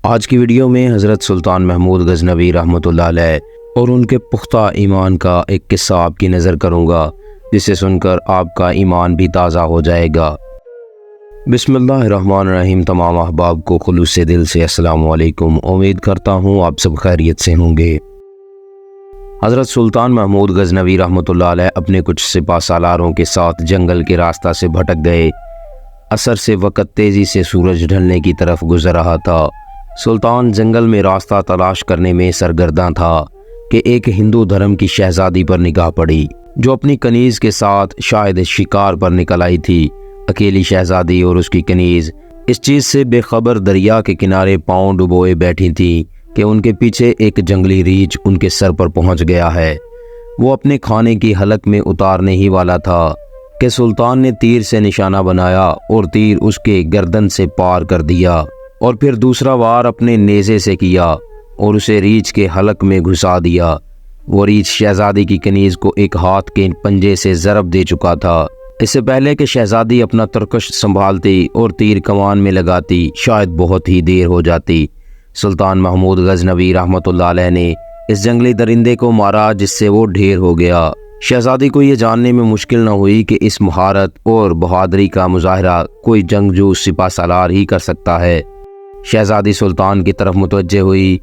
آج کی ویڈیو میں حضرت سلطان محمود غزنوی رحمۃ اللہ علیہ اور ان کے پختہ ایمان کا ایک قصہ آپ کی نظر کروں گا، جسے سن کر آپ کا ایمان بھی تازہ ہو جائے گا۔ بسم اللہ الرحمن الرحیم۔ تمام احباب کو خلوص سے دل سے السلام علیکم۔ امید کرتا ہوں آپ سب خیریت سے ہوں گے۔ حضرت سلطان محمود غزنوی رحمۃ اللہ علیہ اپنے کچھ سپہ سالاروں کے ساتھ جنگل کے راستہ سے بھٹک گئے۔ عصر سے وقت تیزی سے سورج ڈھلنے کی طرف گزر رہا تھا۔ سلطان جنگل میں راستہ تلاش کرنے میں سرگرداں تھا کہ ایک ہندو دھرم کی شہزادی پر نگاہ پڑی، جو اپنی کنیز کے ساتھ شاید شکار پر نکل آئی تھی۔ اکیلی شہزادی اور اس کی کنیز اس چیز سے بے خبر دریا کے کنارے پاؤں ڈبوئے بیٹھی تھی کہ ان کے پیچھے ایک جنگلی ریچھ ان کے سر پر پہنچ گیا ہے۔ وہ اپنے کھانے کی حلق میں اتارنے ہی والا تھا کہ سلطان نے تیر سے نشانہ بنایا اور تیر اس کے گردن سے پار کر دیا، اور پھر دوسرا وار اپنے نیزے سے کیا اور اسے ریچھ کے حلق میں گھسا دیا۔ وہ ریچھ شہزادی کی کنیز کو ایک ہاتھ کے پنجے سے ضرب دے چکا تھا۔ اس سے پہلے کہ شہزادی اپنا ترکش سنبھالتی اور تیر کمان میں لگاتی، شاید بہت ہی دیر ہو جاتی۔ سلطان محمود غزنوی رحمۃ اللہ علیہ نے اس جنگلی درندے کو مارا، جس سے وہ ڈھیر ہو گیا۔ شہزادی کو یہ جاننے میں مشکل نہ ہوئی کہ اس مہارت اور بہادری کا مظاہرہ کوئی جنگجو سپہ سالار ہی کر سکتا ہے۔ شہزادی سلطان کی طرف متوجہ ہوئی،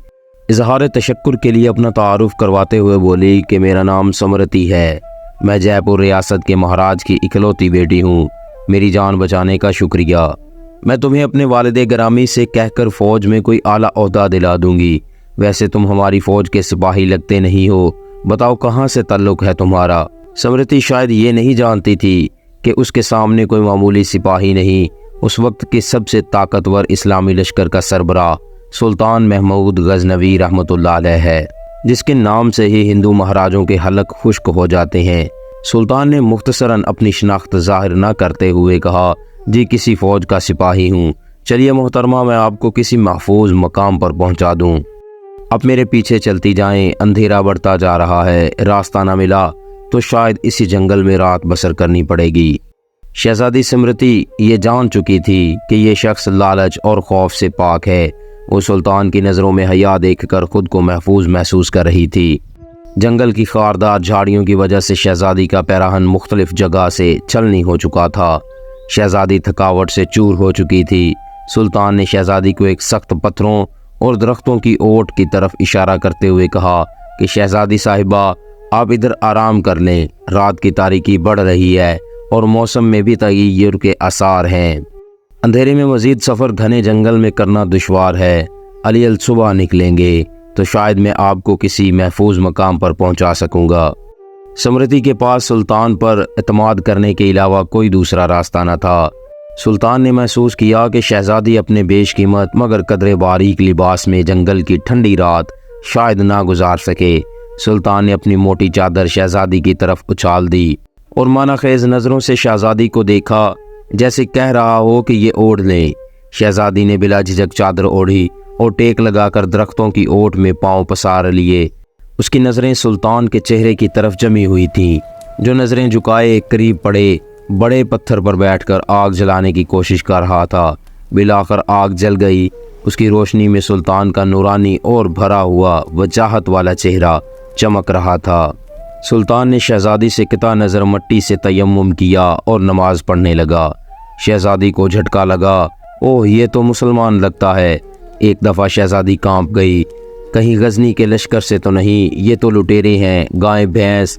اظہار تشکر کے لیے اپنا تعارف کرواتے ہوئے بولی کہ میرا نام سمرتی ہے، میں جے پور ریاست کے مہاراج کی اکلوتی بیٹی ہوں، میری جان بچانے کا شکریہ۔ میں تمہیں اپنے والد گرامی سے کہہ کر فوج میں کوئی اعلیٰ عہدہ دلا دوں گی۔ ویسے تم ہماری فوج کے سپاہی لگتے نہیں ہو، بتاؤ کہاں سے تعلق ہے تمہارا؟ سمرتی شاید یہ نہیں جانتی تھی کہ اس کے سامنے کوئی معمولی سپاہی نہیں، اس وقت کے سب سے طاقتور اسلامی لشکر کا سربراہ سلطان محمود غزنوی رحمۃ اللہ علیہ ہے، جس کے نام سے ہی ہندو مہاراجوں کے حلق خشک ہو جاتے ہیں۔ سلطان نے مختصراً اپنی شناخت ظاہر نہ کرتے ہوئے کہا، جی کسی فوج کا سپاہی ہوں، چلیے محترمہ میں آپ کو کسی محفوظ مقام پر پہنچا دوں، اب میرے پیچھے چلتی جائیں، اندھیرا بڑھتا جا رہا ہے، راستہ نہ ملا تو شاید اسی جنگل میں رات بسر کرنی پڑے گی۔ شہزادی سمرتی یہ جان چکی تھی کہ یہ شخص لالچ اور خوف سے پاک ہے۔ وہ سلطان کی نظروں میں حیا دیکھ کر خود کو محفوظ محسوس کر رہی تھی۔ جنگل کی خاردار جھاڑیوں کی وجہ سے شہزادی کا پیراہن مختلف جگہ سے چھلنی ہو چکا تھا۔ شہزادی تھکاوٹ سے چور ہو چکی تھی۔ سلطان نے شہزادی کو ایک سخت پتھروں اور درختوں کی اوٹ کی طرف اشارہ کرتے ہوئے کہا کہ شہزادی صاحبہ آپ ادھر آرام کر لیں، رات کی تاریکی بڑھ رہی ہے اور موسم میں بھی تغیر کے آثار ہیں۔ اندھیرے میں مزید سفر گھنے جنگل میں کرنا دشوار ہے، علی الصبح نکلیں گے تو شاید میں آپ کو کسی محفوظ مقام پر پہنچا سکوں گا۔ سمرتی کے پاس سلطان پر اعتماد کرنے کے علاوہ کوئی دوسرا راستہ نہ تھا۔ سلطان نے محسوس کیا کہ شہزادی اپنے بیش قیمت مگر قدرے باریک لباس میں جنگل کی ٹھنڈی رات شاید نہ گزار سکے۔ سلطان نے اپنی موٹی چادر شہزادی کی طرف اچھال دی اور معنی خیز نظروں سے شہزادی کو دیکھا، جیسے کہہ رہا ہو کہ یہ اوڑھ لیں۔ شہزادی نے بلا جھجک چادر اوڑھی اور ٹیک لگا کر درختوں کی اوٹ میں پاؤں پسار لیے۔ اس کی نظریں سلطان کے چہرے کی طرف جمی ہوئی تھیں، جو نظریں جھکائے قریب پڑے بڑے پتھر پر بیٹھ کر آگ جلانے کی کوشش کر رہا تھا۔ بالآخر آگ جل گئی۔ اس کی روشنی میں سلطان کا نورانی اور بھرا ہوا وجاہت والا چہرہ چمک رہا تھا۔ سلطان نے شہزادی سے قطع نظر مٹی سے تیمم کیا اور نماز پڑھنے لگا۔ شہزادی کو جھٹکا لگا، اوہ یہ تو مسلمان لگتا ہے۔ ایک دفعہ شہزادی کانپ گئی، کہیں غزنی کے لشکر سے تو نہیں، یہ تو لٹیرے ہیں، گائے بھینس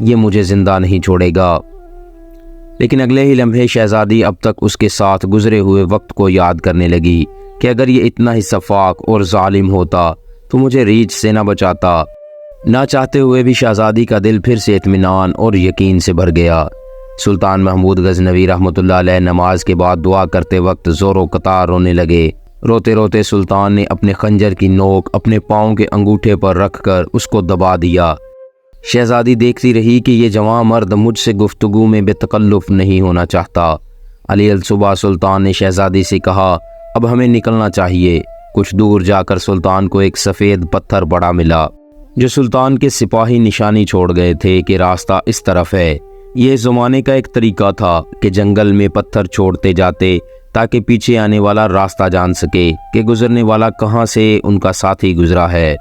یہ مجھے زندہ نہیں چھوڑے گا۔ لیکن اگلے ہی لمحے شہزادی اب تک اس کے ساتھ گزرے ہوئے وقت کو یاد کرنے لگی کہ اگر یہ اتنا ہی شفاق اور ظالم ہوتا تو مجھے ریچھ سے نہ بچاتا۔ نہ چاہتے ہوئے بھی شہزادی کا دل پھر سے اطمینان اور یقین سے بھر گیا۔ سلطان محمود غزنوی رحمۃ اللہ علیہ نماز کے بعد دعا کرتے وقت زور و قطار رونے لگے۔ روتے روتے سلطان نے اپنے خنجر کی نوک اپنے پاؤں کے انگوٹھے پر رکھ کر اس کو دبا دیا۔ شہزادی دیکھتی رہی کہ یہ جوان مرد مجھ سے گفتگو میں بے تکلف نہیں ہونا چاہتا۔ علی الصبح سلطان نے شہزادی سے کہا، اب ہمیں نکلنا چاہیے۔ کچھ دور جا کر سلطان کو ایک سفید پتھر بڑا ملا، جو سلطان کے سپاہی نشانی چھوڑ گئے تھے کہ راستہ اس طرف ہے۔ یہ زمانے کا ایک طریقہ تھا کہ جنگل میں پتھر چھوڑتے جاتے تاکہ پیچھے آنے والا راستہ جان سکے کہ گزرنے والا کہاں سے ان کا ساتھی گزرا ہے۔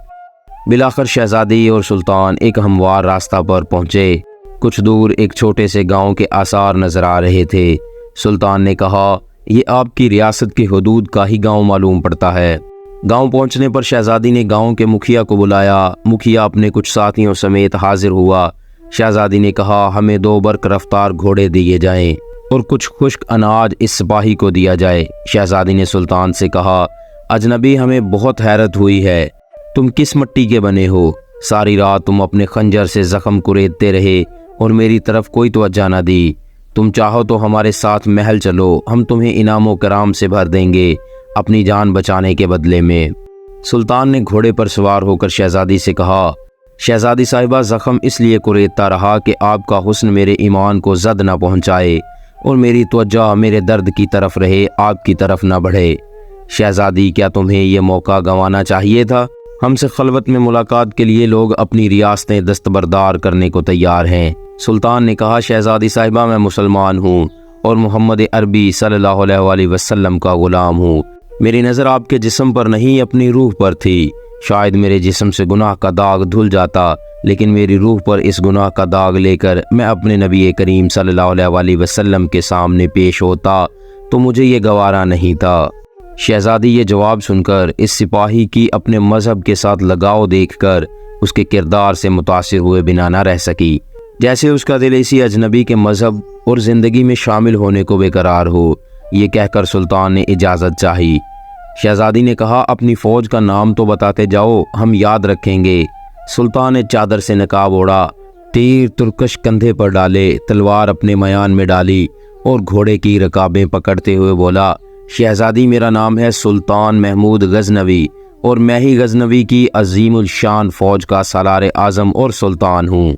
بالآخر شہزادی اور سلطان ایک ہموار راستہ پر پہنچے۔ کچھ دور ایک چھوٹے سے گاؤں کے آثار نظر آ رہے تھے۔ سلطان نے کہا، یہ آپ کی ریاست کی حدود کا ہی گاؤں معلوم پڑتا ہے۔ گاؤں پہنچنے پر شہزادی نے گاؤں کے مکھیا کو بلایا۔ مکھیا اپنے کچھ ساتھیوں سمیت حاضر ہوا۔ شہزادی نے کہا، ہمیں 2 برق رفتار گھوڑے دیے جائیں اور کچھ خشک اناج اس سپاہی کو دیا جائے۔ شہزادی نے سلطان سے کہا، اجنبی ہمیں بہت حیرت ہوئی ہے، تم کس مٹی کے بنے ہو؟ ساری رات تم اپنے خنجر سے زخم کریدتے رہے اور میری طرف کوئی توجہ نہ دی۔ تم چاہو تو ہمارے ساتھ محل چلو، ہم تمہیں انعام و کرام سے بھر دیں گے اپنی جان بچانے کے بدلے میں۔ سلطان نے گھوڑے پر سوار ہو کر شہزادی سے کہا، شہزادی صاحبہ، زخم اس لیے کریدتا رہا کہ آپ کا حسن میرے ایمان کو زد نہ پہنچائے اور میری توجہ میرے درد کی طرف رہے، آپ کی طرف نہ بڑھے۔ شہزادی، کیا تمہیں یہ موقع گنوانا چاہیے تھا؟ ہم سے خلوت میں ملاقات کے لیے لوگ اپنی ریاستیں دستبردار کرنے کو تیار ہیں۔ سلطان نے کہا، شہزادی صاحبہ، میں مسلمان ہوں اور محمد عربی صلی اللہ علیہ وسلم کا غلام ہوں۔ میری نظر آپ کے جسم پر نہیں، اپنی روح پر تھی۔ شاید میرے جسم سے گناہ کا داغ دھل جاتا، لیکن میری روح پر اس گناہ کا داغ لے کر میں اپنے نبی کریم صلی اللہ علیہ وسلم کے سامنے پیش ہوتا تو مجھے یہ گوارا نہیں تھا۔ شہزادی یہ جواب سن کر اس سپاہی کی اپنے مذہب کے ساتھ لگاؤ دیکھ کر اس کے کردار سے متاثر ہوئے بنا نہ رہ سکی، جیسے اس کا دل اسی اجنبی کے مذہب اور زندگی میں شامل ہونے کو بے قرار ہو۔ یہ کہہ کر سلطان نے اجازت چاہی۔ شہزادی نے کہا، اپنی فوج کا نام تو بتاتے جاؤ، ہم یاد رکھیں گے۔ سلطان نے چادر سے نقاب اوڑھا، تیر ترکش کندھے پر ڈالے، تلوار اپنے میان میں ڈالی اور گھوڑے کی رکابیں پکڑتے ہوئے بولا، شہزادی، میرا نام ہے سلطان محمود غزنوی اور میں ہی غزنوی کی عظیم الشان فوج کا سالار اعظم اور سلطان ہوں۔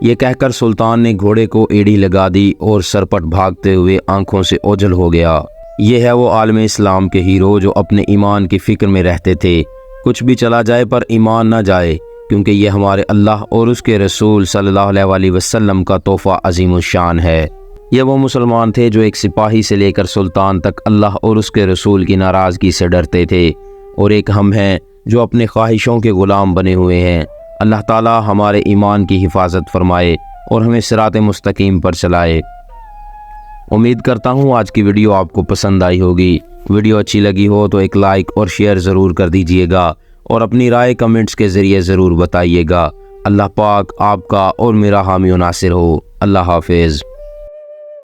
یہ کہہ کر سلطان نے گھوڑے کو ایڑی لگا دی اور سرپٹ بھاگتے ہوئے آنکھوں سے اوجھل ہو گیا۔ یہ ہے وہ عالم اسلام کے ہیرو جو اپنے ایمان کی فکر میں رہتے تھے، کچھ بھی چلا جائے پر ایمان نہ جائے، کیونکہ یہ ہمارے اللہ اور اس کے رسول صلی اللہ علیہ وسلم کا تحفہ عظیم الشان ہے۔ یہ وہ مسلمان تھے جو ایک سپاہی سے لے کر سلطان تک اللہ اور اس کے رسول کی ناراضگی سے ڈرتے تھے، اور ایک ہم ہیں جو اپنے خواہشوں کے غلام بنے ہوئے ہیں۔ اللہ تعالی ہمارے ایمان کی حفاظت فرمائے اور ہمیں صراط مستقیم پر چلائے۔ امید کرتا ہوں آج کی ویڈیو آپ کو پسند آئی ہوگی۔ ویڈیو اچھی لگی ہو تو ایک لائک اور شیئر ضرور کر دیجئے گا اور اپنی رائے کمنٹس کے ذریعے ضرور بتائیے گا۔ اللہ پاک آپ کا اور میرا حامی و ناصر ہو۔ اللہ حافظ۔